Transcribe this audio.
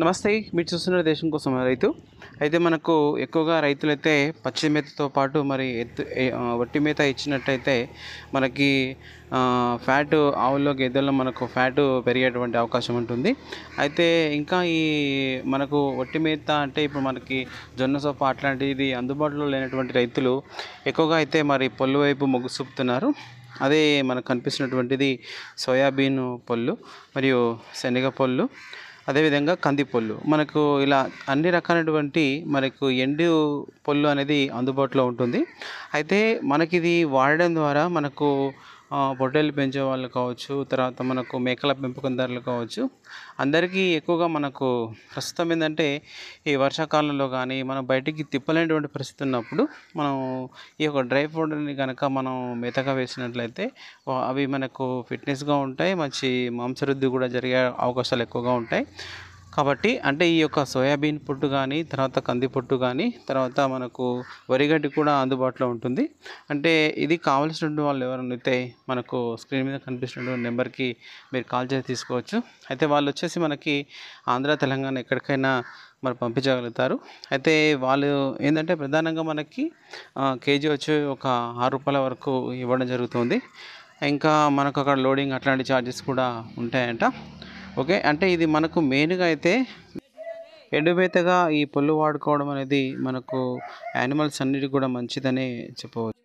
నమస్తే, మీరు చూస్తున్న దేశం కోసం రైతు. అయితే మనకు ఎక్కువగా రైతులైతే పచ్చి మేతతో పాటు మరి వట్టి మేత ఇచ్చినట్టయితే మనకి ఫ్యాటు ఆవుల్లో, గేదెల్లో మనకు ఫ్యాటు పెరిగేటువంటి అవకాశం ఉంటుంది. అయితే ఇంకా మనకు వట్టి మేత అంటే ఇప్పుడు మనకి జొన్న సొప్ప అట్లాంటిది అందుబాటులో లేనటువంటి రైతులు ఎక్కువగా అయితే మరి పొల్లు వైపు మొగ్గు చూపుతున్నారు. అదే మనకు కనిపిస్తున్నటువంటిది సోయాబీన్ పొల్లు మరియు శనగ పొల్లు, అదేవిధంగా కంది పొల్లు. మనకు ఇలా అన్ని రకాలైనటువంటి మనకు ఎండు పొల్లు అనేది అందుబాటులో ఉంటుంది. అయితే మనకిది వాడడం ద్వారా మనకు పొట్టేళ్ళు పెంచే వాళ్ళు కావచ్చు, తర్వాత మనకు మేకల పెంపకందారులు కావచ్చు, అందరికీ ఎక్కువగా మనకు ప్రస్తుతం ఏందంటే ఈ వర్షాకాలంలో కానీ మనం బయటికి తిప్పలేనటువంటి పరిస్థితి ఉన్నప్పుడు మనం ఈ యొక్క డ్రై పౌడర్‌ని గనక మనం మేతగా వేసినట్లయితే అవి మనకు ఫిట్‌నెస్‌గా ఉంటాయి. మంచి మాంసవృద్ధి కూడా జరిగే అవకాశాలు ఎక్కువగా ఉంటాయి. కాబట్టి అంటే ఈ యొక్క సోయాబీన్ పొట్టు కానీ, తర్వాత కంది పొట్టు కానీ, తర్వాత మనకు వరిగడ్డి కూడా అందుబాటులో ఉంటుంది. అంటే ఇది కావాల్సినటువంటి వాళ్ళు ఎవరైనా అయితే మనకు స్క్రీన్ మీద కనిపిస్తున్నటువంటి నెంబర్‌కి మీరు కాల్ చేసి తీసుకోవచ్చు. అయితే వాళ్ళొచ్చేసి మనకి ఆంధ్ర, తెలంగాణ ఎక్కడికైనా మరి పంపించగలుగుతారు. అయితే వాళ్ళు ఏందంటే ప్రధానంగా మనకి కేజీ వచ్చి ఒక రూ. 6 వరకు ఇవ్వడం జరుగుతుంది. ఇంకా మనకు అక్కడ లోడింగ్ అట్లాంటి ఛార్జెస్ కూడా ఉంటాయంట. ఓకే. అంటే ఇది మనకు మెయిన్‌గా అయితే ఎండుమేతగా ఈ పొల్లు వాడుకోవడం అనేది మనకు యానిమల్స్ అన్నిటికి కూడా మంచిదనే చెప్పవచ్చు.